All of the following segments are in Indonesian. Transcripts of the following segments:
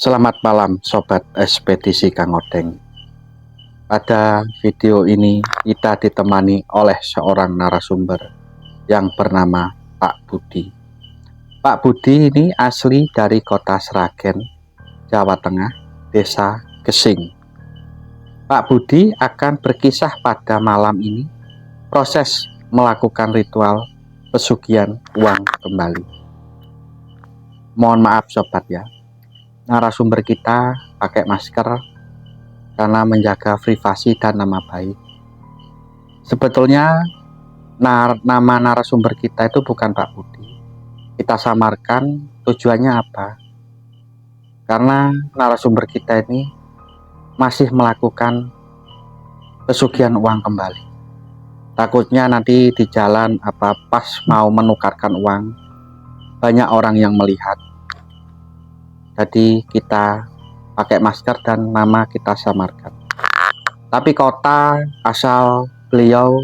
Selamat malam Sobat Ekspedisi Kang Odeng. Pada video ini kita ditemani oleh seorang narasumber yang bernama Pak Budi. Pak Budi ini asli dari kota Sragen, Jawa Tengah, desa Gesing. Pak Budi akan berkisah pada malam ini proses melakukan ritual pesugihan uang kembali. Mohon maaf sobat ya, narasumber kita pakai masker karena menjaga privasi dan nama baik. Sebetulnya nama narasumber kita itu bukan Pak Budi. Kita samarkan tujuannya apa? Karena narasumber kita ini masih melakukan pesugihan uang kembali. Takutnya nanti di jalan pas mau menukarkan uang banyak orang yang melihat. Jadi kita pakai masker dan nama kita samarkan. Tapi kota asal beliau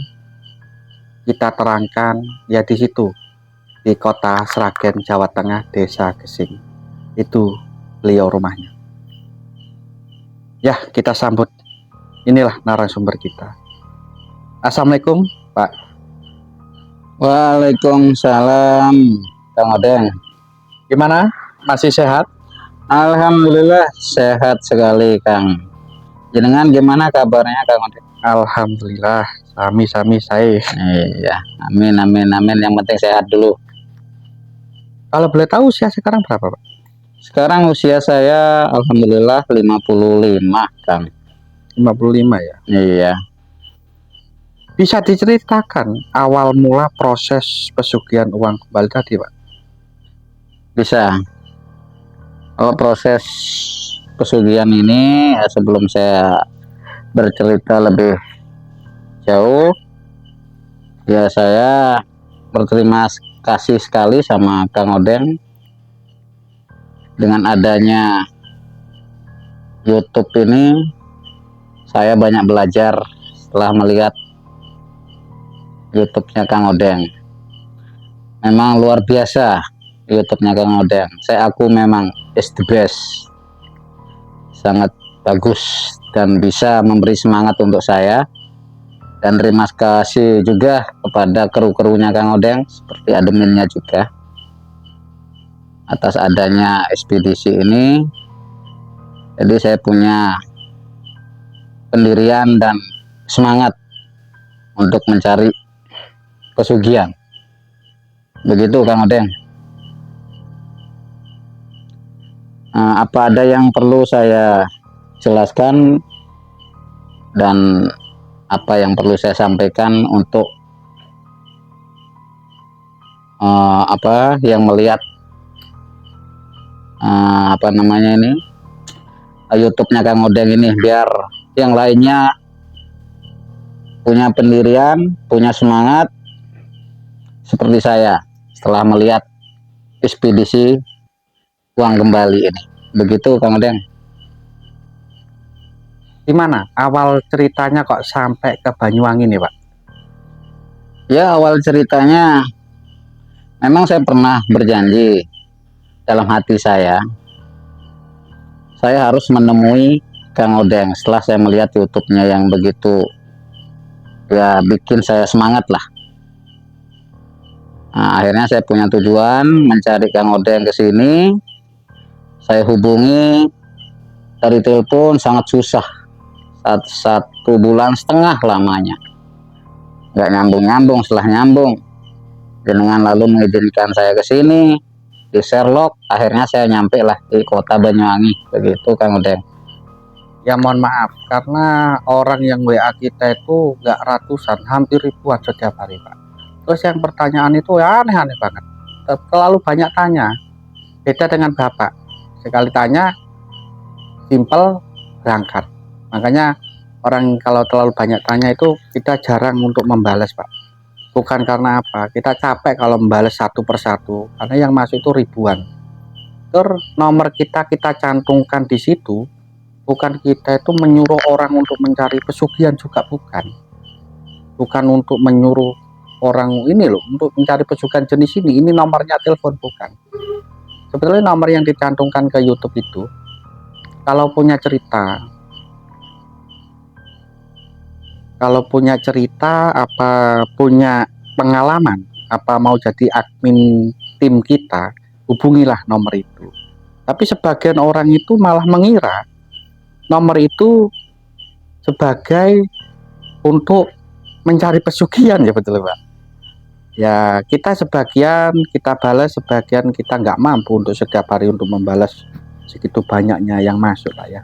kita terangkan ya di situ, di kota Sragen, Jawa Tengah, desa Gesing. Itu beliau rumahnya. Ya, kita sambut. Inilah narasumber kita. Assalamualaikum, Pak. Waalaikumsalam, Kang Odeng. Gimana? Masih sehat? Alhamdulillah sehat sekali, Kang. Jenengan gimana kabarnya, Kang Odeng? Alhamdulillah, sami-sami saya. Iya, amin. Yang penting sehat dulu. Kalau boleh tahu usia sekarang berapa, Pak? Sekarang usia saya alhamdulillah 55, Kang. 55 ya? Iya. Bisa diceritakan awal mula proses pesugihan uang kembali tadi, Pak? Bisa. Kalau proses pesugihan ini sebelum saya bercerita lebih jauh, ya saya berterima kasih sekali sama Kang Odeng dengan adanya YouTube ini. Saya banyak belajar setelah melihat YouTube-nya Kang Odeng. Memang luar biasa YouTube-nya Kang Odeng. Saya aku memang is the best, sangat bagus dan bisa memberi semangat untuk saya. Dan terima kasih juga kepada kru-krunya Kang Odeng seperti adminnya juga atas adanya ekspedisi ini. Jadi saya punya pendirian dan semangat untuk mencari pesugihan. Begitu Kang Odeng. Apa ada yang perlu saya jelaskan dan apa yang perlu saya sampaikan untuk yang melihat YouTube-nya Kang Odeng ini, biar yang lainnya punya pendirian, punya semangat seperti saya setelah melihat ekspedisi uang kembali ini. Begitu Kang Odeng. Gimana awal ceritanya kok sampai ke Banyuwangi nih, Pak? Ya, awal ceritanya memang saya pernah berjanji dalam hati saya harus menemui Kang Odeng. Setelah saya melihat YouTube-nya yang begitu ya bikin saya semangat lah. Akhirnya saya punya tujuan mencari Kang Odeng ke sini. Saya hubungi dari telepon sangat susah, 1,5 bulan lamanya, nggak nyambung. Setelah nyambung, jenengan lalu mengizinkan saya ke sini di Sherlock. Akhirnya saya nyampe lah di kota Banyuwangi. Begitu Kang Odeng. Ya mohon maaf karena orang yang WA kita itu nggak ratusan, hampir ribuan setiap hari, Pak. Terus yang pertanyaan itu ya aneh-aneh banget, terlalu banyak tanya. Beda dengan Bapak, sekali tanya simple berangkat. Makanya orang kalau terlalu banyak tanya itu kita jarang untuk membalas, Pak. Bukan karena apa, kita capek kalau membalas satu persatu karena yang masuk itu ribuan. Terus nomor kita cantumkan di situ. Bukan kita itu menyuruh orang untuk mencari pesugihan, juga bukan untuk menyuruh orang ini loh untuk mencari pesugihan jenis ini nomornya telepon, bukan. Sebetulnya nomor yang dicantumkan ke YouTube itu kalau punya cerita, apa punya pengalaman, apa mau jadi admin tim kita, hubungilah nomor itu. Tapi sebagian orang itu malah mengira nomor itu sebagai untuk mencari pesugihan, ya betul Pak. Ya kita sebagian kita balas, sebagian kita nggak mampu untuk setiap hari untuk membalas segitu banyaknya yang masuk Pak ya.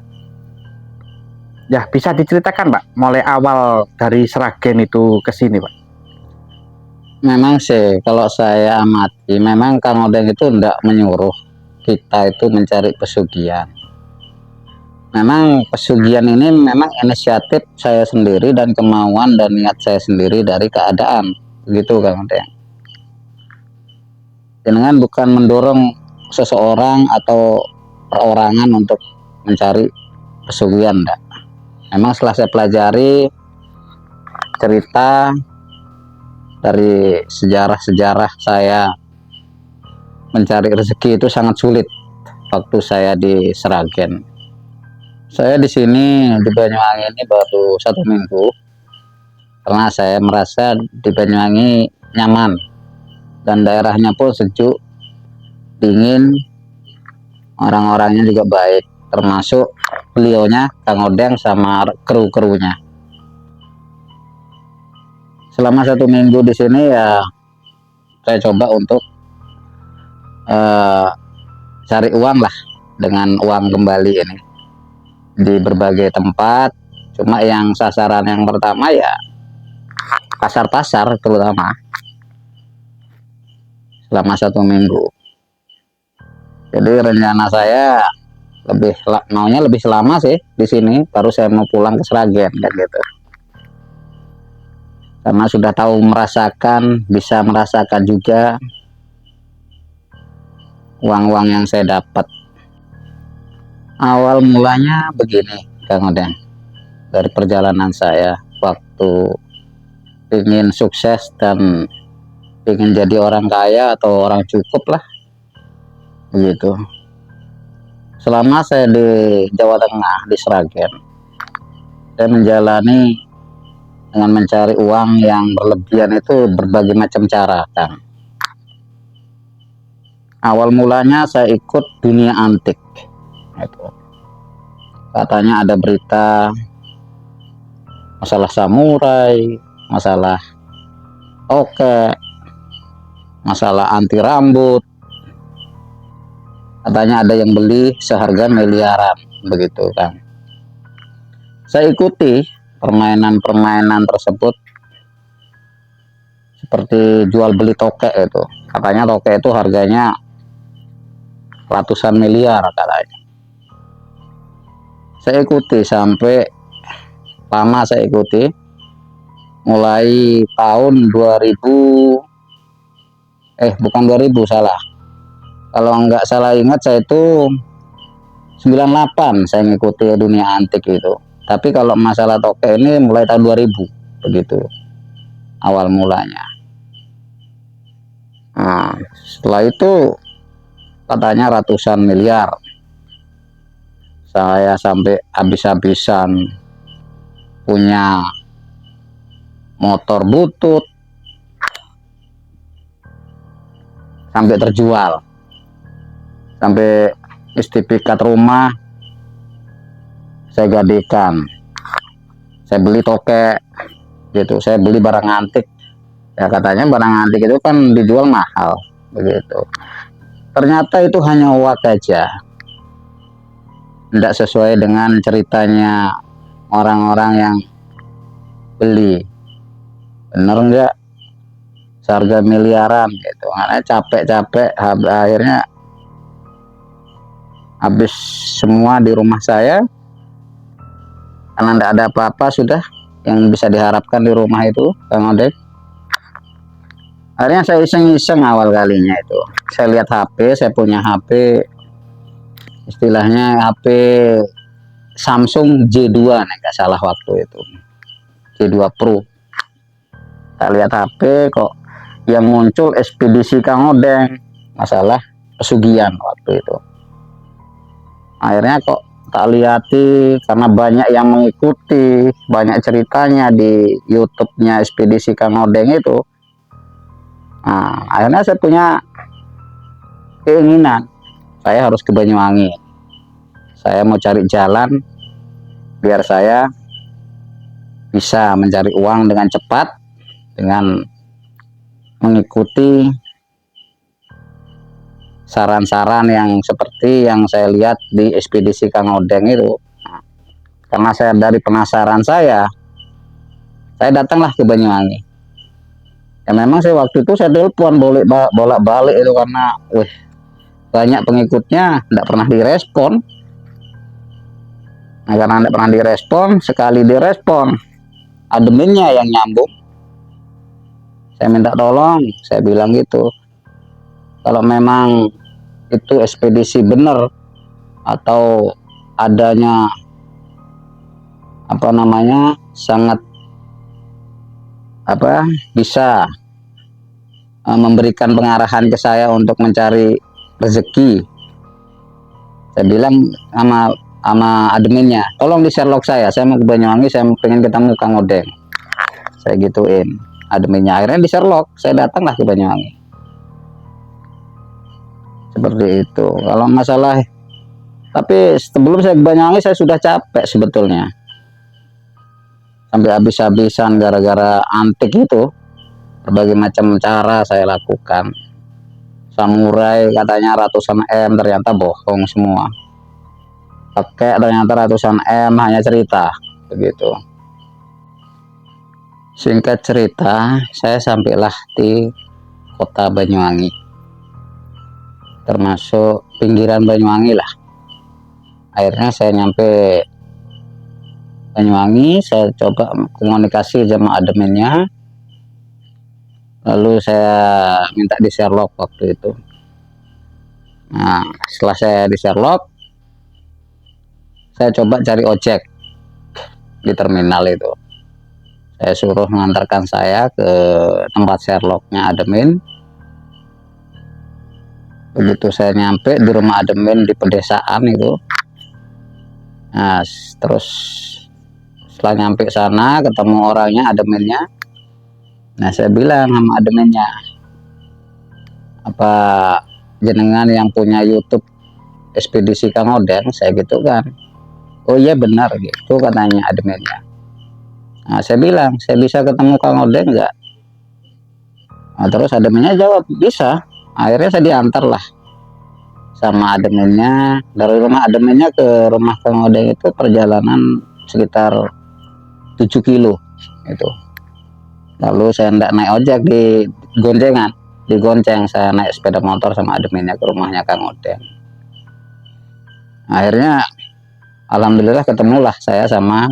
Ya bisa diceritakan Pak, mulai awal dari Sragen itu ke sini Pak. Memang sih kalau saya amati, memang Kang Odeng itu tidak menyuruh kita itu mencari pesugihan. Memang pesugihan ini memang inisiatif saya sendiri dan kemauan dan niat saya sendiri dari keadaan, begitu Kang Odeng. Dengan bukan mendorong seseorang atau perorangan untuk mencari pesugihan, enggak. Memang setelah saya pelajari cerita dari sejarah-sejarah saya mencari rezeki itu sangat sulit waktu saya di Sragen. Saya di sini di Banyuwangi ini baru 1 minggu karena saya merasa di Banyuwangi nyaman dan daerahnya pun sejuk, dingin, orang-orangnya juga baik, termasuk beliaunya Kang Odeng sama kru-krunya. Selama 1 minggu di sini ya saya coba untuk cari uang lah dengan uang kembali ini di berbagai tempat. Cuma yang sasaran yang pertama ya pasar-pasar terutama selama 1 minggu. Jadi rencana saya maunya lebih lama sih di sini, baru saya mau pulang ke Sragen kan gitu. Karena sudah tahu bisa merasakan juga uang-uang yang saya dapat. Awal mulanya begini Kang Odeng, dari perjalanan saya waktu ingin sukses dan ingin jadi orang kaya atau orang cukup lah begitu. Selama saya di Jawa Tengah di Sragen, saya menjalani dengan mencari uang yang berlebihan itu berbagai macam cara Kang. Awal mulanya saya ikut dunia antik itu. Katanya ada berita masalah samurai, masalah tokek, masalah anti rambut. Katanya ada yang beli seharga miliaran begitu kan. Saya ikuti permainan-permainan tersebut seperti jual beli tokek itu. Katanya tokek itu harganya ratusan miliar katanya. Saya ikuti sampai lama, saya ikuti mulai tahun 2000, bukan 2000, salah. Kalau nggak salah ingat saya itu 98 saya ngikuti dunia antik itu. Tapi kalau masalah tokek ini mulai tahun 2000 begitu awal mulanya. Nah, setelah itu katanya ratusan miliar. Saya sampai habis-habisan punya motor butut sampai terjual, sampai sertifikat rumah saya gadekan, saya beli tokek gitu, saya beli barang antik ya, katanya barang antik itu kan dijual mahal begitu. Ternyata itu hanya uak aja, tidak sesuai dengan ceritanya orang-orang yang beli. Bener enggak seharga miliaran gitu, karena capek-capek akhirnya habis semua di rumah saya karena tidak ada apa-apa sudah yang bisa diharapkan di rumah itu Kang Odeng. Akhirnya saya iseng-iseng awal kalinya itu, saya lihat HP, saya punya HP istilahnya HP Samsung J2 nih, nggak salah waktu itu J2 Pro. Saya lihat HP kok yang muncul ekspedisi Kang Odeng, masalah pesugihan waktu itu. Akhirnya kok tak lihati karena banyak yang mengikuti, banyak ceritanya di YouTube-nya Ekspedisi Kang Odeng itu. Nah, akhirnya saya punya keinginan, saya harus ke Banyuwangi. Saya mau cari jalan biar saya bisa mencari uang dengan cepat dengan mengikuti saran-saran yang seperti yang saya lihat di Ekspedisi Kang Odeng itu. Nah, karena saya dari penasaran saya datanglah ke Banyuwangi. Ya memang saya waktu itu saya telepon bolak-balik itu karena banyak pengikutnya, tidak pernah direspon. Nah, karena tidak pernah direspon, sekali direspon adminnya yang nyambung. Saya minta tolong, saya bilang gitu, kalau memang itu ekspedisi benar atau adanya sangat bisa memberikan pengarahan ke saya untuk mencari rezeki. Saya bilang sama adminnya, tolong di Sherlock saya mau ke Banyuwangi, saya pengen ketemu Kang Odeng. Saya gituin adminnya, akhirnya di Sherlock, saya datanglah ke Banyuwangi. Seperti itu kalau masalah. Tapi sebelum saya ke Banyuwangi saya sudah capek sebetulnya, sampai habis-habisan gara-gara antik itu. Berbagai macam cara saya lakukan. Samurai katanya ratusan M, ternyata bohong semua. Pakai ternyata ratusan M, hanya cerita begitu. Singkat cerita, saya sampailah di kota Banyuwangi, termasuk pinggiran Banyuwangi lah. Akhirnya saya nyampe Banyuwangi, saya coba komunikasi sama adminnya, lalu saya minta di Sherlock waktu itu. Nah, setelah saya di Sherlock, saya coba cari ojek di terminal itu. Saya suruh mengantarkan saya ke tempat Sherlocknya admin. Begitu saya nyampe di rumah admin di pedesaan itu, nah terus setelah nyampe sana ketemu orangnya, adminnya. Nah saya bilang sama adminnya, apa jenengan yang punya YouTube Ekspedisi Kang Odeng? Saya gitu kan. Oh iya benar gitu katanya adminnya. Nah saya bilang, saya bisa ketemu Kang Odeng nggak? Nah, terus adminnya jawab bisa. Akhirnya saya diantar lah sama adminnya. Dari rumah adminnya ke rumah Kang Odeng itu perjalanan sekitar 7 kilo itu. Lalu saya tidak naik ojek, di gonceng, saya naik sepeda motor sama adminnya ke rumahnya Kang Odeng. Akhirnya alhamdulillah ketemulah saya sama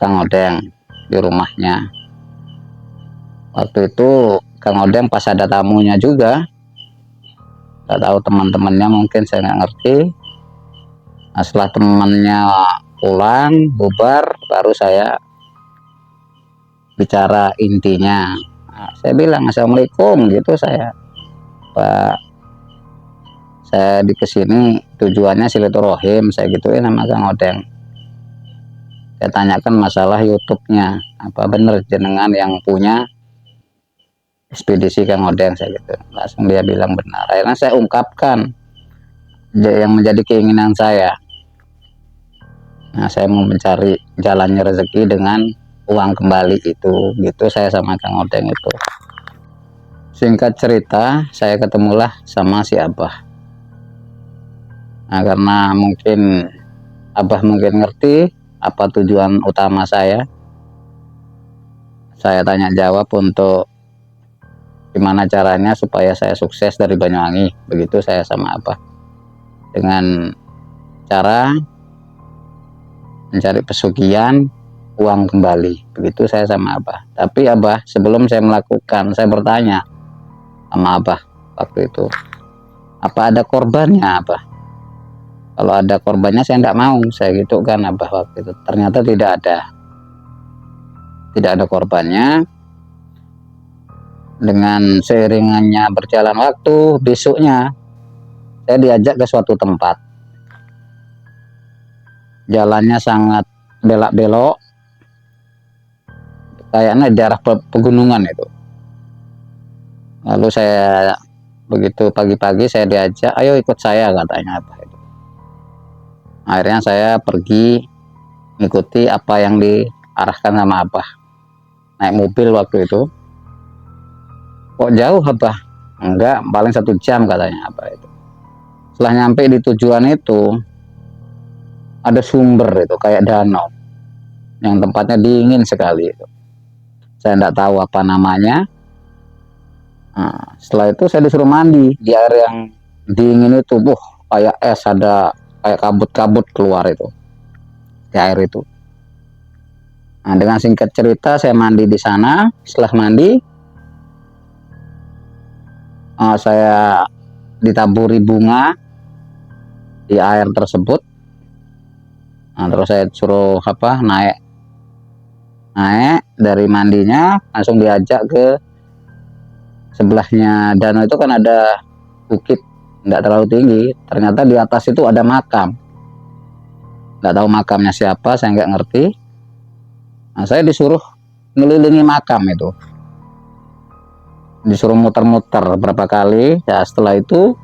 Kang Odeng di rumahnya. Waktu itu Kang Odeng pas ada tamunya juga, nggak tahu teman-temannya, mungkin saya nggak ngerti. Nah, setelah temannya pulang bubar, baru saya bicara intinya. Nah, saya bilang assalamualaikum gitu, Pak, saya di kesini tujuannya silaturahim, saya gituin sama Kang Odeng. Saya tanyakan masalah YouTube-nya, apa bener jenengan yang punya Ekspedisi Kang Odeng, saya gitu. Langsung dia bilang benar. Akhirnya saya ungkapkan yang menjadi keinginan saya. Nah, saya mau mencari jalannya rezeki dengan uang kembali itu, gitu saya sama Kang Odeng itu. Singkat cerita, saya ketemulah sama si Abah. Nah, karena mungkin Abah mungkin ngerti apa tujuan utama saya tanya jawab untuk gimana caranya supaya saya sukses dari Banyuwangi. Begitu saya sama Abah, dengan cara mencari pesugihan uang kembali. Begitu saya sama Abah. Tapi Abah, sebelum saya melakukan, saya bertanya sama Abah waktu itu, apa ada korbannya Abah? Kalau ada korbannya saya tidak mau, saya gitu kan Abah waktu itu. Ternyata tidak ada korbannya. Dengan seiringannya berjalan waktu, besoknya saya diajak ke suatu tempat. jalannya sangat belak-belok, kayaknya di daerah pegunungan itu. Lalu saya begitu pagi-pagi saya diajak, ayo ikut saya katanya apa itu. Akhirnya saya pergi mengikuti apa yang diarahkan sama Abah. Naik mobil waktu itu. Kok jauh Abah? Enggak, paling 1 jam katanya Abah itu. Setelah nyampe di tujuan itu, ada sumber itu kayak danau yang tempatnya dingin sekali itu. Saya enggak tahu apa namanya. Nah, setelah itu saya disuruh mandi di air yang dingin itu. Kayak es, ada kayak kabut-kabut keluar itu di air itu. Nah, dengan singkat cerita saya mandi di sana. Setelah mandi, saya ditaburi bunga di air tersebut. Nah, terus saya suruh naik dari mandinya, langsung diajak ke sebelahnya danau itu. Kan ada bukit, nggak terlalu tinggi. Ternyata di atas itu ada makam. Nggak tahu makamnya siapa, saya nggak ngerti. Nah, saya disuruh ngelilingi makam itu, disuruh muter-muter berapa kali. Ya, setelah itu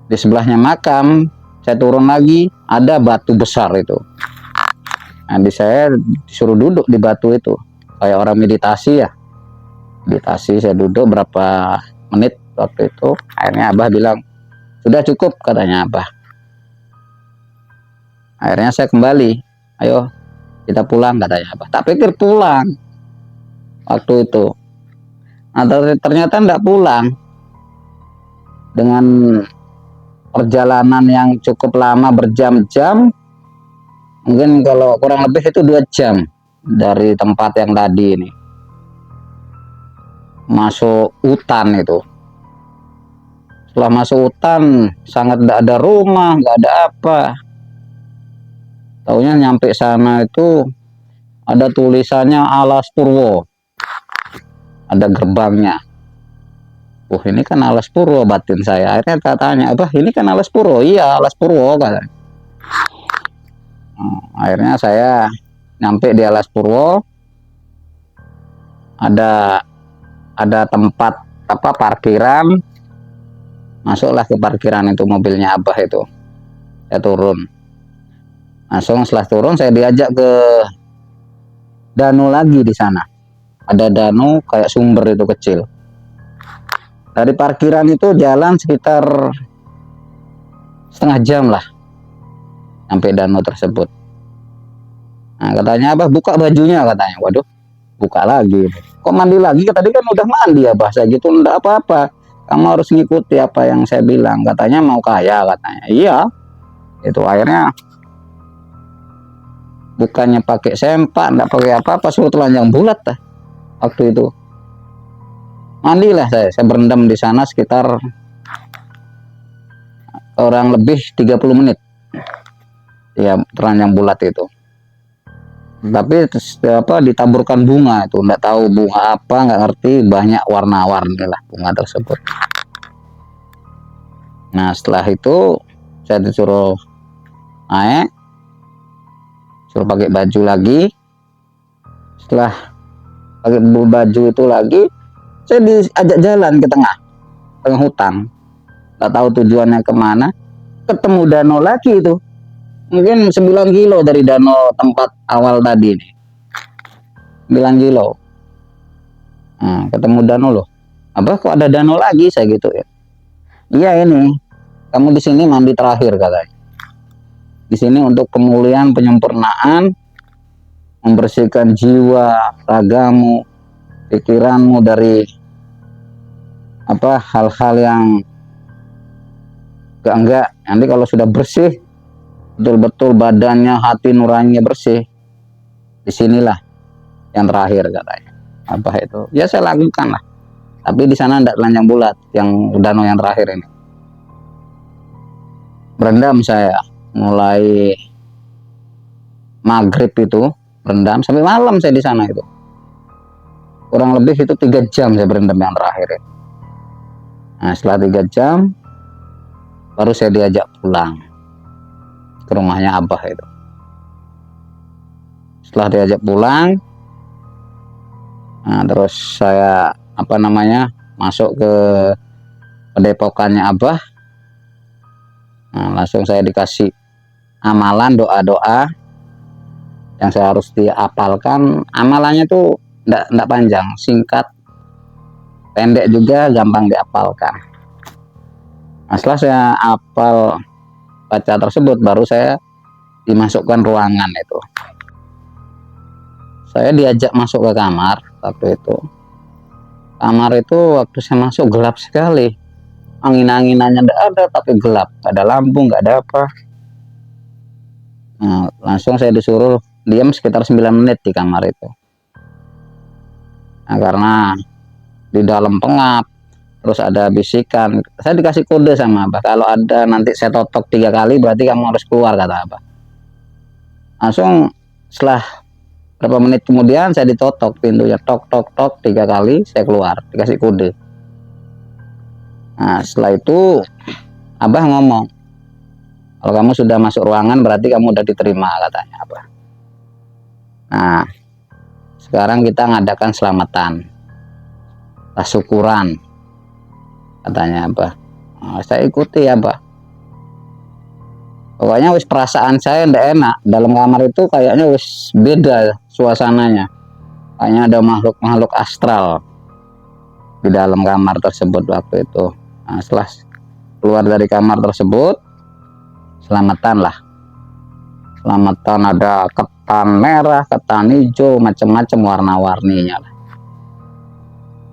di sebelahnya makam saya turun lagi, ada batu besar itu. Nah, saya disuruh duduk di batu itu kayak orang meditasi ya. Meditasi, saya duduk berapa menit waktu itu. Akhirnya Abah bilang sudah cukup katanya Abah. Akhirnya saya kembali, ayo kita pulang katanya Abah. Tak pikir pulang waktu itu. Nah, ternyata enggak pulang. Dengan perjalanan yang cukup lama berjam-jam, mungkin kalau kurang lebih itu 2 jam dari tempat yang tadi ini. Masuk hutan itu. Setelah masuk hutan, sangat tidak ada rumah, nggak ada apa. Taunya nyampe sana itu ada tulisannya Alas Purwo, ada gerbangnya. Ini kan Alas Purwo, batin saya. Akhirnya saya tanya, Abah ini kan Alas Purwo? Iya, Alas Purwo katanya. Akhirnya saya nyampe di Alas Purwo. Ada tempat parkiran. Masuklah ke parkiran itu mobilnya Abah itu. Saya turun. Langsung setelah turun saya diajak ke danau lagi di sana. Ada danau kayak sumber itu kecil. Dari parkiran itu jalan sekitar setengah jam lah sampai danau tersebut. Nah, katanya Abah buka bajunya katanya. Waduh, buka lagi. Kok mandi lagi? Tadi kan udah mandi ya bahasa gitu. Enggak apa-apa. Kamu harus ngikuti apa yang saya bilang. Katanya mau kaya katanya. Iya. Itu akhirnya bukannya pakai sempak, enggak pakai apa-apa, suruh telanjang bulat dah. Waktu itu mandilah saya berendam di sana sekitar kurang lebih 30 menit ya, telanjang bulat itu. Tapi ditaburkan bunga itu, nggak tahu bunga apa, nggak ngerti, banyak warna-warni lah bunga tersebut. Nah, setelah itu saya disuruh naik, suruh pakai baju lagi. Setelah pakai baju itu lagi, saya diajak jalan ke tengah hutan. Nggak tahu tujuannya kemana. Ketemu danau lagi itu. Mungkin 9 kilo dari danau tempat awal tadi nih. 9 kilo. Nah, ketemu danau loh. Abah kok ada danau lagi, saya gitu ya. Iya ini. Kamu di sini mandi terakhir katanya. Di sini untuk pemulihan, penyempurnaan, membersihkan jiwa, ragamu, pikiranmu dari hal-hal yang enggak. Nanti kalau sudah bersih, betul-betul badannya, hati nuraninya bersih, disinilah yang terakhir katanya Abah itu. Ya saya lakukan lah, tapi di sana enggak telanjang bulat, yang danau yang terakhir ini. Berendam saya mulai maghrib itu, berendam sampai malam saya di sana itu. Kurang lebih itu 3 jam saya berendam yang terakhir itu. Nah, setelah 3 jam baru saya diajak pulang ke rumahnya Abah itu. Setelah diajak pulang, nah, terus saya masuk ke padepokannya Abah. Nah, langsung saya dikasih amalan, doa-doa yang saya harus dihafalkan. Amalannya tuh enggak panjang, singkat, pendek juga, gampang dihafalkan. Nah, setelah saya hafal baca tersebut, baru saya dimasukkan ruangan itu. Saya diajak masuk ke kamar waktu itu. Kamar itu waktu saya masuk gelap sekali. Angin-anginannya enggak ada, tapi gelap. Nggak ada lampu, nggak ada apa. Nah, langsung saya disuruh diam sekitar 9 menit di kamar itu. Nah, karena di dalam pengap, terus ada bisikan. Saya dikasih kode sama Abah, kalau ada nanti saya totok 3 kali, berarti kamu harus keluar, kata Abah. Langsung setelah berapa menit kemudian saya ditotok pintunya, tok tok tok 3 kali, saya keluar, dikasih kode. Nah, setelah itu Abah ngomong, kalau kamu sudah masuk ruangan berarti kamu udah diterima, katanya Abah. Nah, sekarang kita ngadakan selamatan, syukuran, katanya Abah. Nah, saya ikuti ya Abah. Pokoknya wis perasaan saya ndak enak dalam kamar itu, kayaknya wis beda suasananya, kayaknya ada makhluk astral di dalam kamar tersebut waktu itu. Nah, setelah keluar dari kamar tersebut, selamatan, ada ketan merah, ketan hijau, macam-macam warna-warninya lah,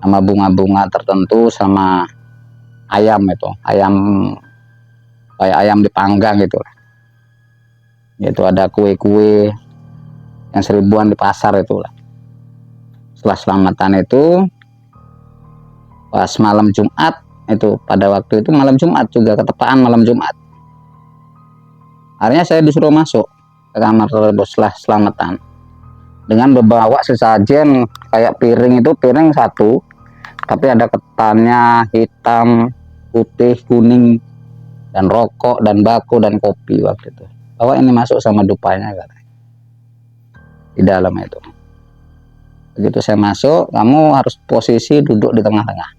sama bunga-bunga tertentu, sama ayam itu, ayam kayak ayam dipanggang gitu. Itu ada kue-kue yang 1000-an di pasar itulah. Setelah selamatan itu, pas malam Jumat itu, pada waktu itu malam Jumat juga, ketepaan malam Jumat, akhirnya saya disuruh masuk ke kamar tersebut setelah selamatan dengan membawa sesajen kayak piring, itu piring satu tapi ada ketannya hitam, putih, kuning, dan rokok, dan bako, dan kopi waktu itu. Bahwa ini masuk sama dupanya, katanya, di dalam itu. Begitu saya masuk, kamu harus posisi duduk di tengah-tengah.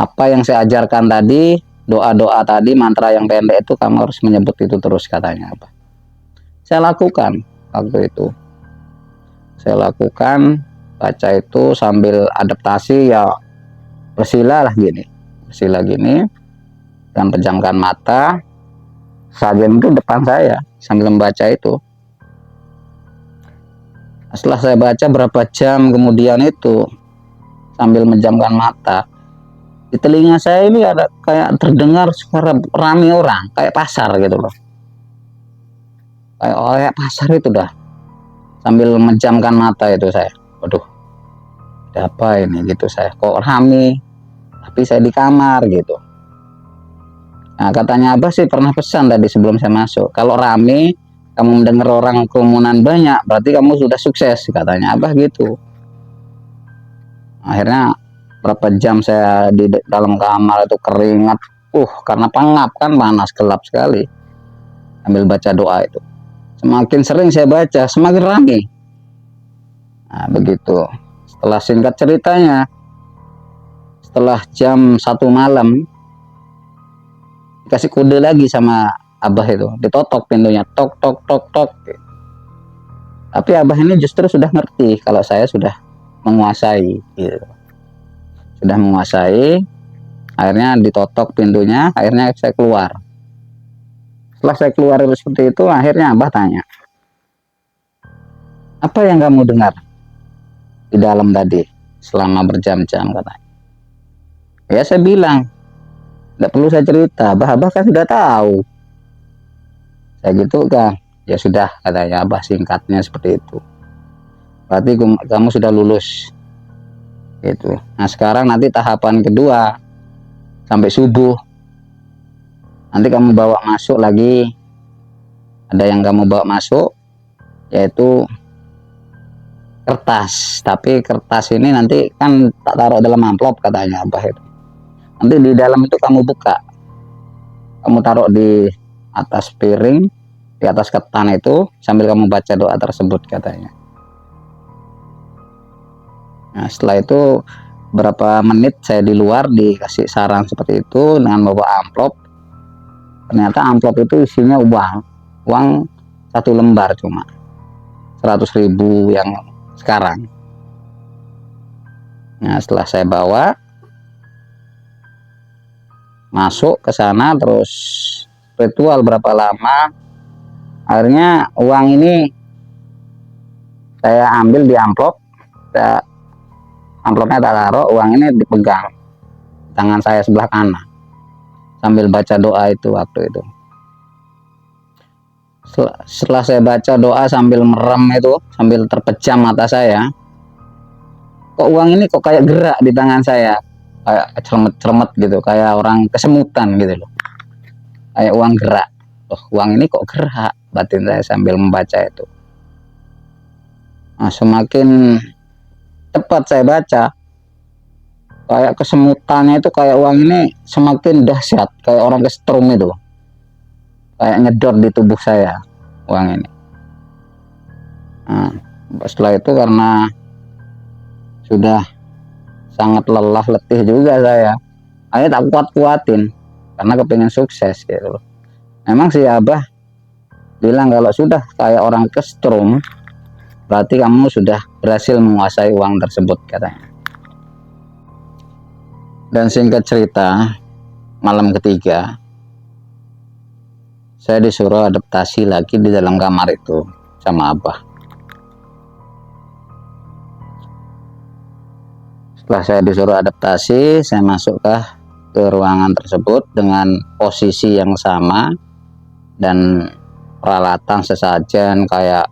Apa yang saya ajarkan tadi, doa-doa tadi, mantra yang pendek itu, kamu harus menyebut itu terus, katanya apa. Saya lakukan waktu itu. Saya lakukan, baca itu sambil adaptasi ya, bersila lah gini. Bersila gini, dan pejamkan mata. Sajen itu depan saya sambil membaca itu. Setelah saya baca berapa jam kemudian itu, sambil menjamkan mata, di telinga saya ini ada kayak terdengar suara rame orang, kayak pasar gitu loh, kayak pasar itu dah. Sambil menjamkan mata itu saya, waduh, ada apa ini gitu, saya kok rame, tapi saya di kamar gitu. Nah, katanya Abah sih pernah pesan tadi sebelum saya masuk, kalau rame, kamu mendengar orang kerumunan banyak, berarti kamu sudah sukses, katanya Abah gitu. Akhirnya berapa jam saya di dalam kamar itu keringat, karena pengap kan, panas, gelap sekali, sambil baca doa itu. Semakin sering saya baca, semakin rame. Nah, begitu. Setelah singkat ceritanya, setelah jam 1 malam, dikasih kode lagi sama Abah itu, ditotok pintunya, tok tok tok tok. Tapi Abah ini justru sudah ngerti kalau saya sudah menguasai gitu. Sudah menguasai. Akhirnya ditotok pintunya, akhirnya saya keluar. Setelah saya keluar seperti itu, akhirnya Abah tanya, apa yang kamu dengar di dalam tadi selama berjam-jam, katanya. Ya saya bilang, nggak perlu saya cerita, Abah kan sudah tahu. Saya gitu kan, ya sudah, katanya Abah, singkatnya seperti itu. Berarti kamu sudah lulus gitu. Nah, sekarang nanti tahapan kedua sampai subuh, nanti kamu bawa masuk lagi, ada yang kamu bawa masuk, yaitu kertas. Tapi kertas ini nanti kan tak taruh dalam amplop, katanya Abah itu. Nanti di dalam itu kamu buka, kamu taruh di atas piring, di atas ketan itu, sambil kamu baca doa tersebut katanya. Nah, setelah itu berapa menit saya di luar dikasih saran seperti itu dengan bawa amplop. Ternyata amplop itu isinya uang 1 lembar cuma 100.000 yang sekarang. Nah, setelah saya bawa masuk ke sana, terus ritual berapa lama, akhirnya uang ini saya ambil di amplop, amplopnya tak taruh, uang ini dipegang tangan saya sebelah kanan sambil baca doa itu waktu itu. Setelah saya baca doa sambil merem itu, sambil terpejam mata saya, kok uang ini kok kayak gerak di tangan saya, kayak cermet-cermet gitu, kayak orang kesemutan gitu loh, kayak uang gerak. Oh, uang ini kok gerak, batin saya sambil membaca itu. Nah, semakin cepat saya baca, kayak kesemutannya itu, kayak uang ini semakin dahsyat, kayak orang kesetrum itu, kayak nyedot di tubuh saya uang ini. Nah, setelah itu karena sudah sangat lelah letih juga saya, akhirnya tak kuat-kuatin karena kepingin sukses gitu loh. Memang si Abah bilang kalau sudah kayak orang kesetrum berarti kamu sudah berhasil menguasai uang tersebut katanya. Dan singkat cerita, malam ketiga saya disuruh adaptasi lagi di dalam kamar itu sama Abah. Setelah saya disuruh adaptasi, saya masuk ke ruangan tersebut dengan posisi yang sama dan peralatan sesajen kayak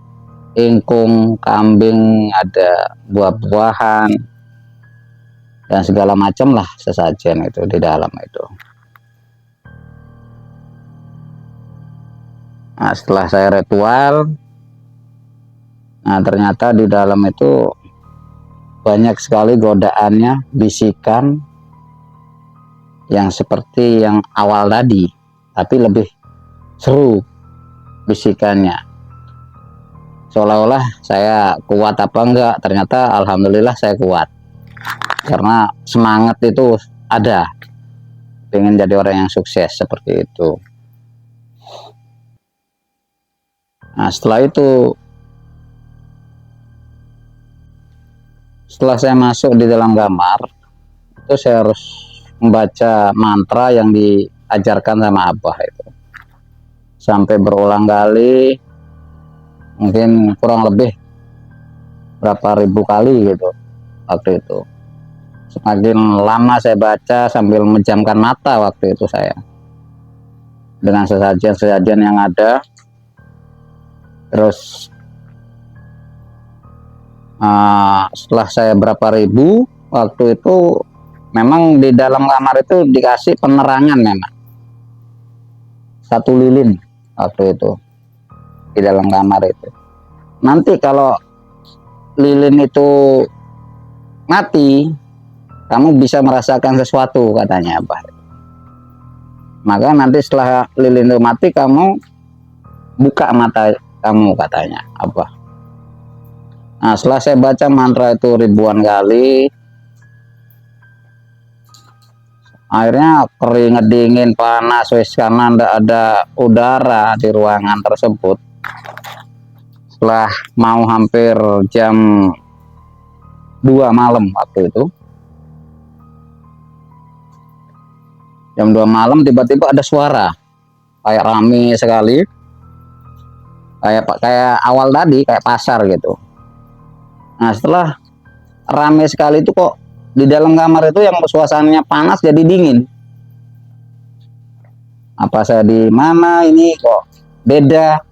ingkung, kambing, ada buah-buahan dan segala macam lah sesajen itu di dalam itu. Nah, setelah saya ritual, nah ternyata di dalam itu banyak sekali godaannya, bisikan yang seperti yang awal tadi, tapi lebih seru bisikannya. Seolah-olah saya kuat apa enggak, ternyata alhamdulillah saya kuat. Karena semangat itu ada, pengen jadi orang yang sukses seperti itu. Nah, setelah itu, setelah saya masuk di dalam kamar, itu saya harus membaca mantra yang diajarkan sama Abah itu. Sampai berulang kali, mungkin kurang lebih berapa ribu kali gitu waktu itu. Semakin lama saya baca sambil menjamkan mata waktu itu saya, dengan sesajen-sesajen yang ada. Terus setelah saya berapa ribu waktu itu, memang di dalam kamar itu dikasih penerangan, memang 1 lilin waktu itu di dalam kamar itu. Nanti kalau lilin itu mati, kamu bisa merasakan sesuatu katanya Abah. Maka nanti setelah lilin itu mati, kamu buka mata kamu katanya Abah. Nah, setelah saya baca mantra itu ribuan kali, akhirnya keringet dingin, panas, wis, karena tidak ada udara di ruangan tersebut. Setelah mau hampir jam 2 malam waktu itu, jam 2 malam tiba-tiba ada suara kayak rame sekali, kayak awal tadi, kayak pasar gitu. Nah, setelah rame sekali itu, kok di dalam kamar itu yang suasananya panas jadi dingin. Apa saya di mana ini kok beda?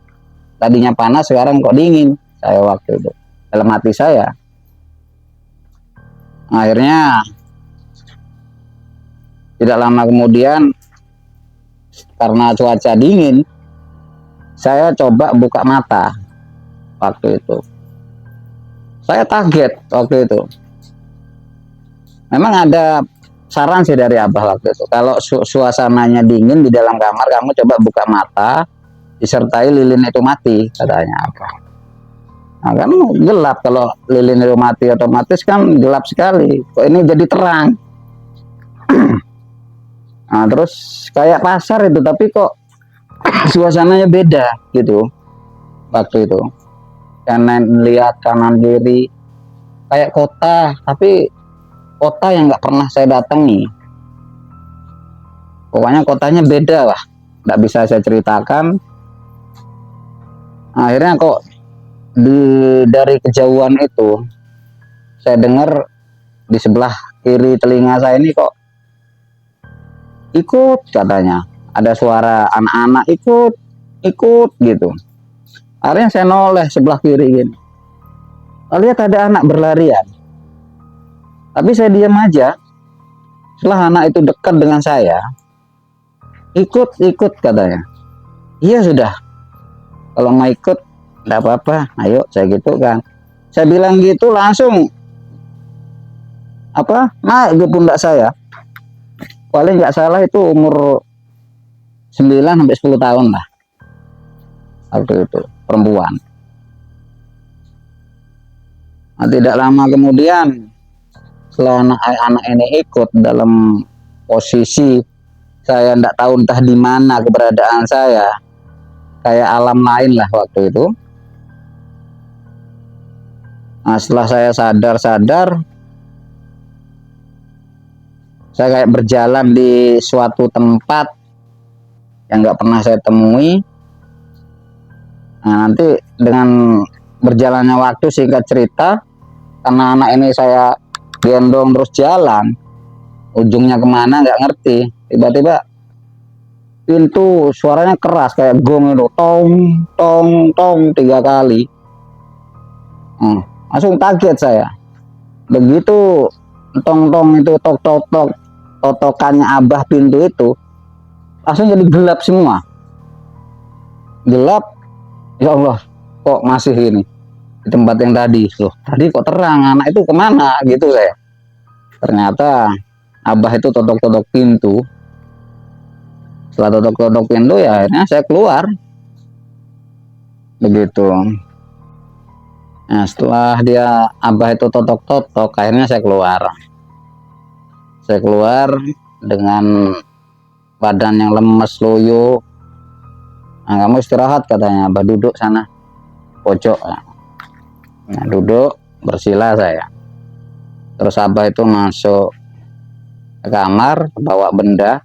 Tadinya panas, sekarang kok dingin. Saya waktu itu dalam hati saya. Akhirnya tidak lama kemudian, karena cuaca dingin, saya coba buka mata waktu itu. Saya kaget waktu itu. Memang ada saran sih dari Abah waktu itu, kalau suasananya dingin di dalam kamar, kamu coba buka mata disertai lilin itu mati, katanya Abah. Nah, kan gelap, kalau lilin itu mati otomatis kan gelap sekali, kok ini jadi terang. Nah, terus kayak pasar itu, tapi kok suasananya beda gitu waktu itu. Karena lihat kanan kiri kayak kota, tapi kota yang nggak pernah saya datangi. Pokoknya kotanya beda lah, nggak bisa saya ceritakan. Akhirnya kok dari kejauhan itu saya dengar di sebelah kiri telinga saya ini kok ikut, katanya ada suara anak-anak ikut gitu. Akhirnya saya noleh sebelah kiri gini, lihat ada anak berlarian, tapi saya diam aja. Setelah anak itu dekat dengan saya, ikut katanya. Iya sudah, kalau mau ikut enggak apa-apa, ayo, saya gitu kan. Saya bilang gitu langsung naik ke pundak saya. Paling nggak salah itu umur 9 sampai 10 tahun lah waktu itu, perempuan. Nah, tidak lama kemudian setelah anak-anak ini ikut, dalam posisi saya tidak tahu entah di mana keberadaan saya, kayak alam lain lah waktu itu. Nah, setelah saya sadar, saya kayak berjalan di suatu tempat yang nggak pernah saya temui. Nah, nanti dengan berjalannya waktu, singkat cerita, karena anak ini saya gendong terus jalan, ujungnya kemana nggak ngerti, tiba-tiba pintu suaranya keras kayak gong itu, tong tong tong 3 kali. Langsung kaget saya. Begitu tong tong itu, tok tok tok, totokannya Abah pintu itu, langsung jadi gelap semua. Gelap, ya Allah, kok masih ini di tempat yang tadi loh, tadi kok terang, anak itu kemana gitu saya. Ternyata Abah itu totok-totok pintu. Setelah totok-totok pintu, ya akhirnya saya keluar begitu. Nah, setelah Abah itu totok-totok, akhirnya saya keluar dengan badan yang lemes, loyo. Nah, kamu istirahat, katanya Abah, duduk sana pojok. Nah, duduk bersila saya. Terus Abah itu masuk ke kamar, bawa benda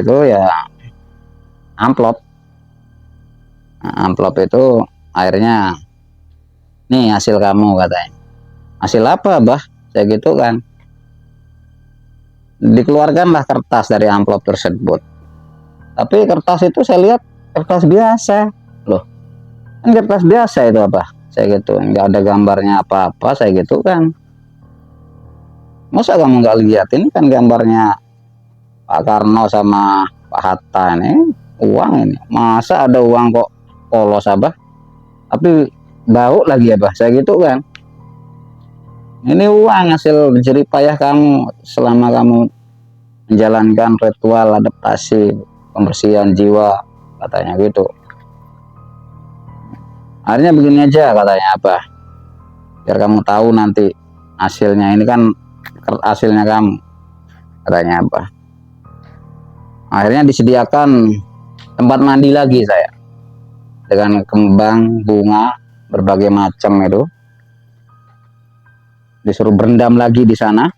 itu ya amplop. Nah, amplop itu akhirnya, nih hasil kamu, katanya. Hasil apa, Abah? Saya gitu kan. Dikeluarkanlah kertas dari amplop tersebut. Tapi kertas itu saya lihat kertas biasa loh, kan kertas biasa itu, Abah, saya gitu, nggak ada gambarnya apa-apa, saya gitu kan. Masa kamu nggak lihat, ini kan gambarnya Pak Karno sama Pak Hatta, ini uang, ini masa ada uang kok polos, Abah, tapi bau lagi, Abah, saya gitu kan. Ini uang hasil jerih payah kamu selama kamu menjalankan ritual adaptasi pembersihan jiwa, katanya gitu. Akhirnya begini aja, katanya Abah, biar kamu tahu nanti hasilnya, ini kan hasilnya kamu, katanya Abah. Akhirnya disediakan tempat mandi lagi saya, dengan kembang, bunga, berbagai macam itu. Disuruh berendam lagi di sana.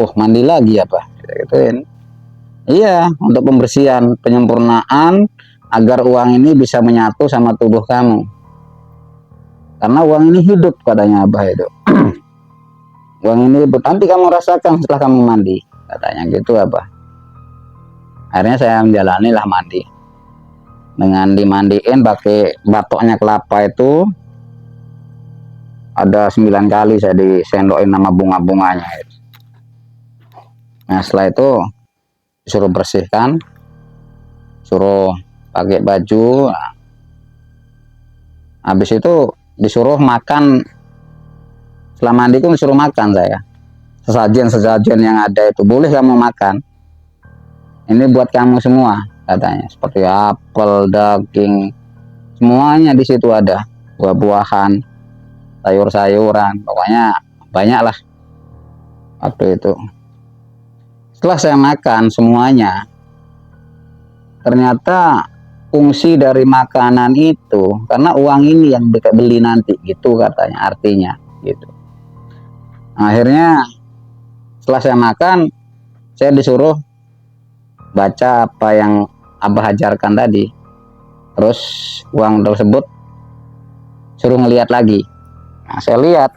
Oh, mandi lagi, Abah, gituin. Iya, untuk pembersihan, penyempurnaan, agar uang ini bisa menyatu sama tubuh kamu. Karena uang ini hidup, katanya Abah itu. Uang ini hidup, nanti kamu rasakan setelah kamu mandi, katanya gitu, Abah. Akhirnya saya menjalani lah mandi. Dengan dimandiin pakai batoknya kelapa itu, ada 9 kali saya disendokin sama bunga-bunganya. Nah, setelah itu disuruh bersihkan, suruh pakai baju. Habis itu disuruh makan. Setelah mandi pun disuruh makan saya. sesajen yang ada itu boleh kamu makan. Ini buat kamu semua katanya, seperti apel, daging, semuanya di situ ada, buah-buahan, sayur-sayuran, pokoknya banyak lah waktu itu. Setelah saya makan semuanya, ternyata fungsi dari makanan itu karena uang ini yang beli nanti gitu katanya, artinya gitu. Akhirnya setelah saya makan, saya disuruh baca apa yang Abah ajarkan tadi. Terus uang tersebut suruh ngelihat lagi. Nah, saya lihat,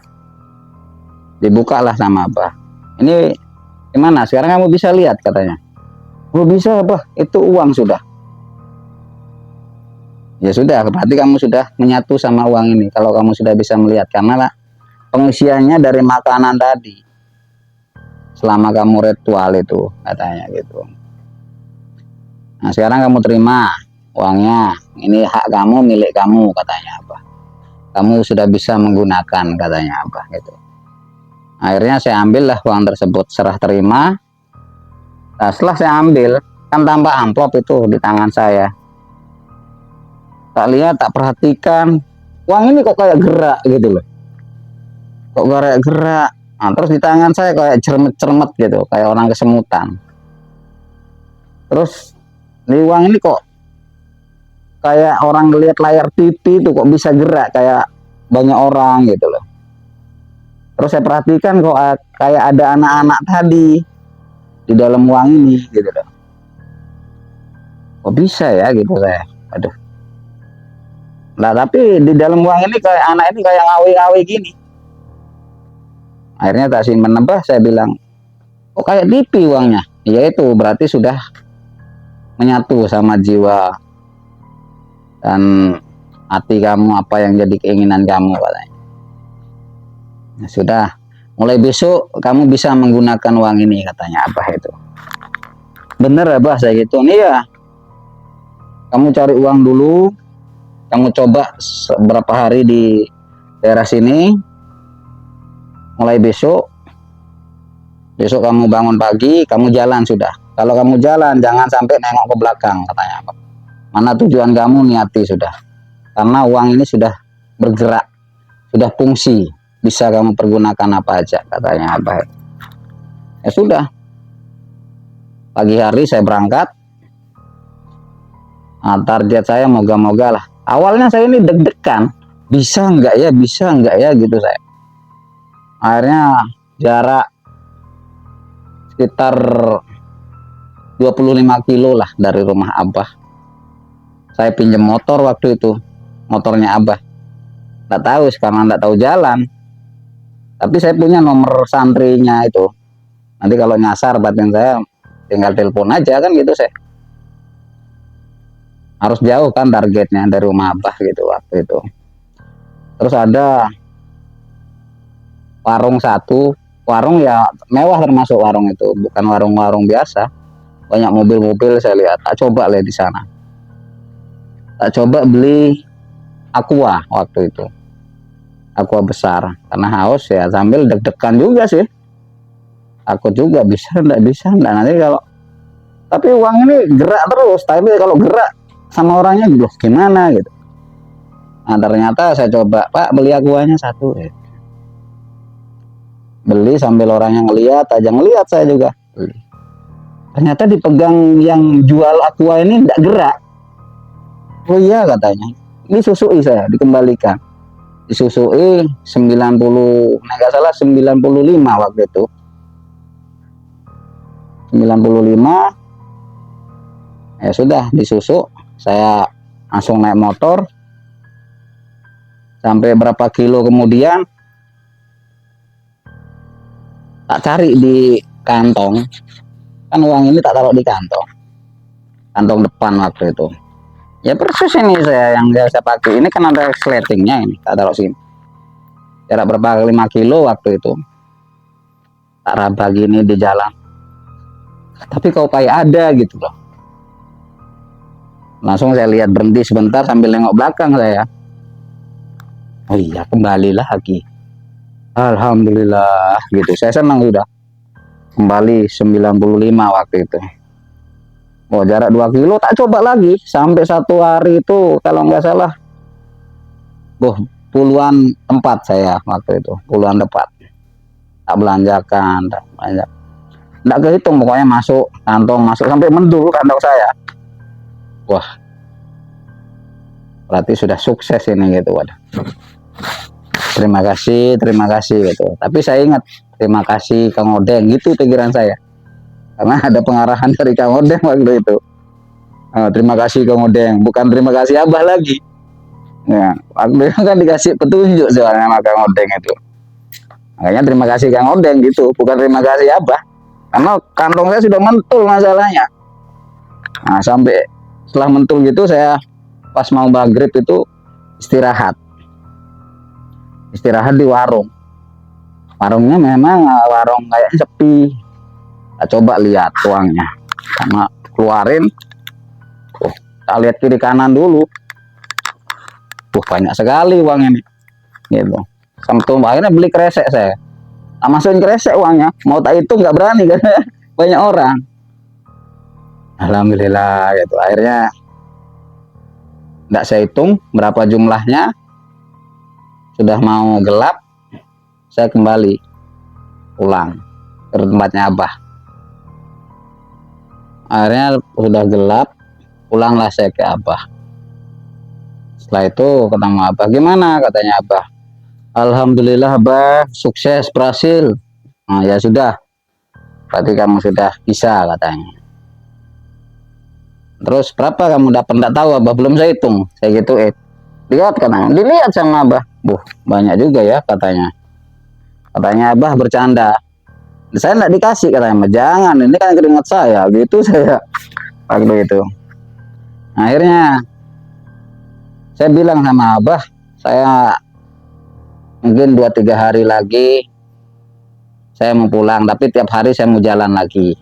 dibukalah sama Abah. Ini gimana? Sekarang kamu bisa lihat katanya. Oh bisa Abah, itu uang sudah. Ya sudah, berarti kamu sudah menyatu sama uang ini. Kalau kamu sudah bisa melihat, karena pengisiannya dari makanan tadi. Selama kamu ritual itu katanya gitu. Nah sekarang kamu terima uangnya, ini hak kamu, milik kamu katanya Abah. Kamu sudah bisa menggunakan katanya Abah gitu. Akhirnya saya ambillah uang tersebut, serah terima. Nah, setelah saya ambil, kan tanpa amplop itu di tangan saya. Tak lihat, tak perhatikan, uang ini kok kayak gerak gitu loh. Kok kayak gerak. Nah, terus di tangan saya kayak cermet-cermet gitu, kayak orang kesemutan. Terus di uang ini kok kayak orang ngelihat layar TV itu kok bisa gerak kayak banyak orang gitu loh. Terus saya perhatikan kok kayak ada anak-anak tadi di dalam uang ini gitu loh. Kok bisa ya gitu saya. Aduh. Nah tapi di dalam uang ini kayak anak ini kayak ngawi-ngawi gini. Akhirnya tak simpen nebah, saya bilang, kok kayak TV uangnya. Ya itu berarti sudah menyatu sama jiwa dan hati kamu, apa yang jadi keinginan kamu katanya. Nah, sudah, mulai besok kamu bisa menggunakan uang ini katanya Abah itu. Bener Abah saya gitu. Nih ya, kamu cari uang dulu, kamu coba beberapa hari di daerah sini. Mulai besok kamu bangun pagi, kamu jalan sudah. Kalau kamu jalan jangan sampai nengok ke belakang katanya Abah. Mana tujuan kamu, niati sudah. Karena uang ini sudah bergerak, sudah fungsi, bisa kamu pergunakan apa aja katanya Abah. Ya sudah, pagi hari saya berangkat. Nah, target saya moga-moga lah. Awalnya saya ini deg-degan, bisa enggak ya gitu saya. Akhirnya jarak sekitar 25 kilo lah dari rumah Abah. Saya pinjam motor waktu itu, motornya Abah. Nggak tahu, sekarang nggak tahu jalan. Tapi saya punya nomor santrinya itu. Nanti kalau nyasar batin saya tinggal telepon aja kan gitu saya. Harus jauh kan targetnya dari rumah Abah gitu waktu itu. Terus ada warung satu, warung ya mewah termasuk warung itu, bukan warung-warung biasa. Banyak mobil-mobil saya lihat. Tak coba lihat di sana. Tak coba beli aqua waktu itu. Aqua besar karena haus ya, sambil deg-degan juga sih. Aku juga bisa enggak nanti kalau, tapi uang ini gerak terus, tapi kalau gerak sama orangnya gitu gimana gitu. Nah ternyata saya coba, Pak beli aquanya satu ya. Beli sambil orangnya ngelihat aja, ngelihat saya juga beli. Ternyata dipegang yang jual aqua ini enggak gerak. Oh iya katanya, ini susui saya, dikembalikan. Disusui 90, nggak salah 95 waktu itu. 95, ya sudah disusuk. Saya langsung naik motor. Sampai berapa kilo kemudian, tak cari di kantong. Kan uang ini tak taruh di kantong depan waktu itu. Ya persis ini yang saya pakai ini kan ada sletingnya, ini tak taruh sini. Jarak berapa 5 kilo waktu itu. Tak raba gini di jalan. Tapi kok kayak ada gitu loh. Langsung saya lihat, berhenti sebentar sambil nengok belakang saya. Oh iya, kembalilah lagi. Alhamdulillah gitu. Saya senang sudah. kembali 95 waktu itu. Oh, jarak 2 kilo tak coba lagi sampai 1 hari itu kalau nggak salah puluhan tempat saya waktu itu, puluhan tempat tak belanjakan, tak banyak, nggak kehitung pokoknya, masuk kantong, masuk sampai mendul kantong saya. Wah, berarti sudah sukses ini gitu. Waduh, terima kasih gitu. Tapi saya ingat, terima kasih Kang Odeng, gitu pikiran saya, karena ada pengarahan dari Kang Odeng waktu itu. Terima kasih Kang Odeng, bukan terima kasih Abah lagi. Ya, waktu itu kan dikasih petunjuk soalnya sama Kang Odeng itu. Makanya terima kasih Kang Odeng gitu, bukan terima kasih Abah. Karena kantong saya sudah mentul masalahnya. Nah, sampai setelah mentul gitu, saya pas mau maghrib itu istirahat di warung. Warungnya memang warung kayak sepi. Kita coba lihat uangnya, sama keluarin. Kita lihat kiri kanan dulu. Banyak sekali uang ini, gitu. Sampai akhirnya beli kresek saya. Tak masukin kresek uangnya, mau tak hitung nggak berani karena banyak orang. Alhamdulillah, gitu. Akhirnya nggak saya hitung berapa jumlahnya. Sudah mau gelap, saya kembali pulang ke tempatnya Abah. Akhirnya sudah gelap, pulanglah saya ke Abah. Setelah itu ketemu Abah, gimana katanya Abah? Alhamdulillah Abah, sukses, berhasil. Nah, ya sudah, berarti kamu sudah bisa katanya. Terus berapa kamu dapat? Enggak tahu Abah, belum saya hitung. Saya gitu, lihat katanya, dilihat sama Abah. Banyak juga ya katanya. Katanya Abah bercanda. Saya enggak dikasih katanya, jangan, ini kan keringat saya, gitu saya waktu itu. Akhirnya saya bilang sama Abah, saya mungkin 2-3 hari lagi saya mau pulang, tapi tiap hari saya mau jalan lagi.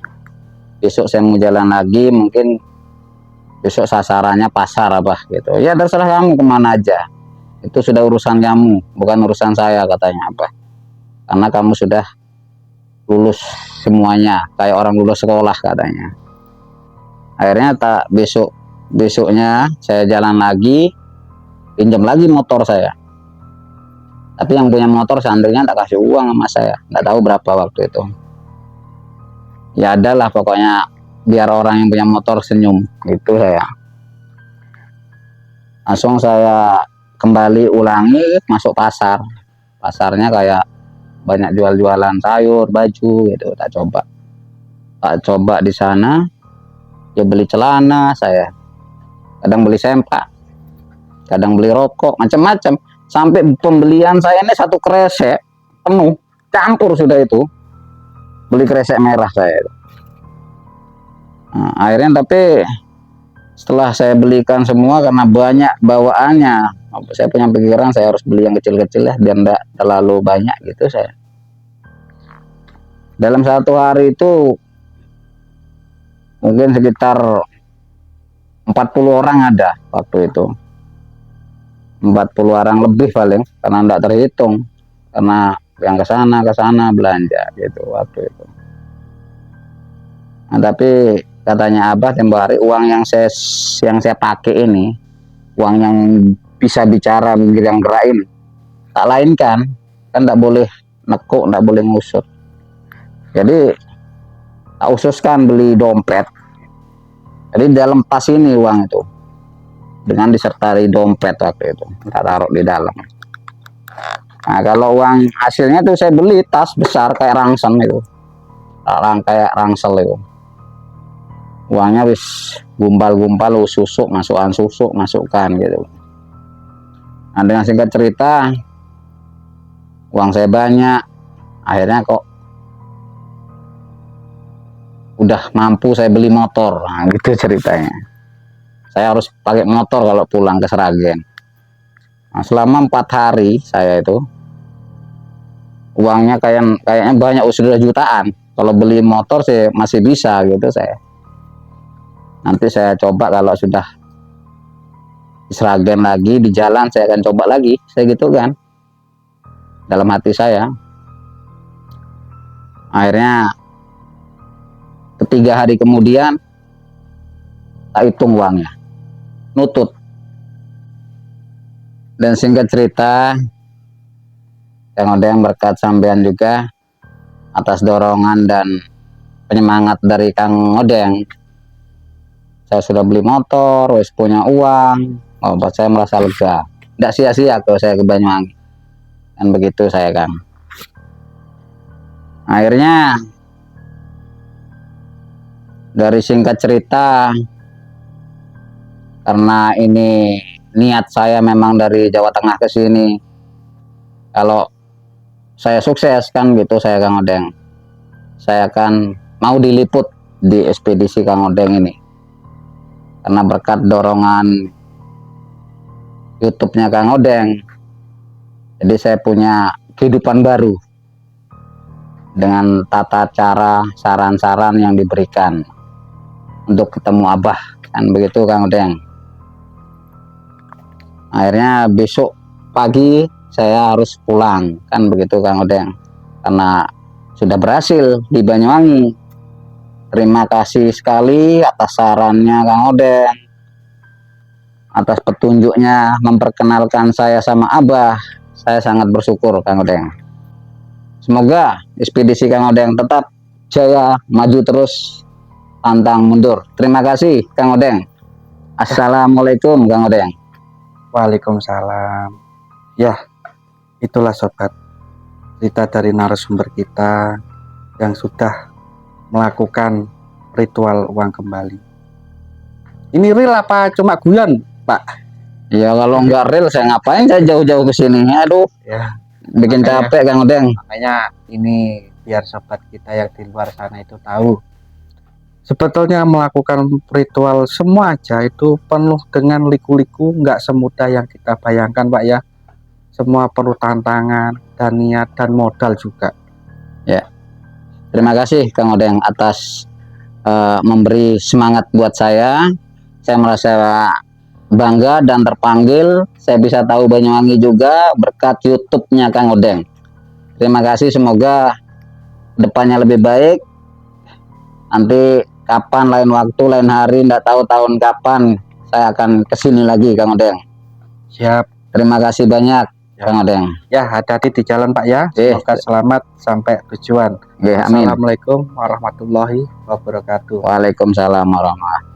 Besok saya mau jalan lagi, mungkin besok sasarannya pasar Abah gitu. Ya terserah kamu kemana aja, itu sudah urusan kamu, bukan urusan saya katanya Abah. Karena kamu sudah lulus semuanya, kayak orang lulus sekolah katanya. Akhirnya besoknya saya jalan lagi, pinjam lagi motor saya. Tapi yang punya motor seandainya tak kasih uang sama saya, nggak tahu berapa waktu itu. Ya adalah pokoknya biar orang yang punya motor senyum, gitu saya. Langsung saya kembali ulangi masuk pasar. Pasarnya kayak banyak jual-jualan sayur, baju gitu. Tak coba di sana. Ya beli celana saya, kadang beli sempak, kadang beli rokok, macam-macam. Sampai pembelian saya ini 1 kresek penuh, campur sudah itu. Beli kresek merah saya. Nah, akhirnya tapi setelah saya belikan semua, karena banyak bawaannya, saya punya pikiran saya harus beli yang kecil-kecil ya, biar enggak terlalu banyak gitu saya. Dalam 1 hari itu mungkin sekitar 40 orang ada waktu itu. 40 orang lebih paling, karena enggak terhitung, karena yang ke sana belanja gitu waktu itu. Nah, tapi katanya Abah tempo hari, uang yang saya pakai ini, uang yang bisa bicara, yang gerakin, tak lain kan enggak boleh nekuk, enggak boleh ngusut. Jadi tak ususkan beli dompet. Jadi dalam tas ini uang itu, dengan disertai dompet waktu itu, tak taruh di dalam. Nah, kalau uang hasilnya tuh saya beli tas besar kayak rangsel itu, kayak rangsel itu. Uangnya wis gumpal-gumpal, masukkan gitu. Nah, dengan singkat cerita, uang saya banyak. Akhirnya kok udah mampu saya beli motor. Nah, gitu ceritanya. Saya harus pakai motor kalau pulang ke Sragen. Nah, selama 4 hari saya itu uangnya kayaknya banyak, sudah jutaan. Kalau beli motor sih masih bisa gitu saya. Nanti saya coba kalau sudah di Sragen lagi, di jalan saya akan coba lagi, saya gitu kan dalam hati saya. Akhirnya 3 hari kemudian tak hitung uangnya, nutut. Dan singkat cerita, Kang Odeng, berkat sampean juga atas dorongan dan penyemangat dari Kang Odeng, saya sudah beli motor, wis punya uang. Oh, buat saya merasa lega, tidak sia-sia kalau saya ke Banyuwangi. Dan begitu saya, Kang. Akhirnya dari singkat cerita, karena ini niat saya memang dari Jawa Tengah ke sini, kalau saya sukses kan gitu saya, Kang Odeng, saya akan mau diliput di ekspedisi Kang Odeng ini. Karena berkat dorongan YouTube-nya Kang Odeng, jadi saya punya kehidupan baru dengan tata cara, saran-saran yang diberikan untuk ketemu Abah, kan begitu Kang Odeng. Akhirnya besok pagi saya harus pulang, kan begitu Kang Odeng, karena sudah berhasil di Banyuwangi. Terima kasih sekali atas sarannya Kang Odeng, atas petunjuknya memperkenalkan saya sama Abah. Saya sangat bersyukur Kang Odeng. Semoga ekspedisi Kang Odeng tetap jaya, maju terus, pantang mundur. Terima kasih Kang Odeng. Assalamualaikum Kang Odeng. Waalaikumsalam. Ya, itulah sobat, cerita dari narasumber kita yang sudah melakukan ritual uang kembali. Ini real apa cuma guyon, Pak? Ya kalau nggak real saya ngapain saya jauh-jauh ke sini? Aduh, Ya, bikin makanya, capek Kang Odeng. makanya ini biar sobat kita yang di luar sana itu tahu. Sebetulnya melakukan ritual semua aja itu penuh dengan liku-liku, nggak semudah yang kita bayangkan, Pak ya. Semua perlu tantangan dan niat dan modal juga. Ya, terima kasih Kang Odeng atas memberi semangat buat saya. Saya merasa bangga dan terpanggil. Saya bisa tahu Banyuwangi juga berkat YouTube-nya Kang Odeng. Terima kasih, semoga depannya lebih baik. Nanti kapan, lain waktu, lain hari, tidak tahu tahun kapan, saya akan kesini lagi Kang Odeng. Siap. Terima kasih banyak Kang Odeng. Ya, hati-hati di jalan Pak ya. Semoga selamat sampai tujuan. Amin. Assalamualaikum warahmatullahi wabarakatuh. Waalaikumsalam warahmatullahi wabarakatuh.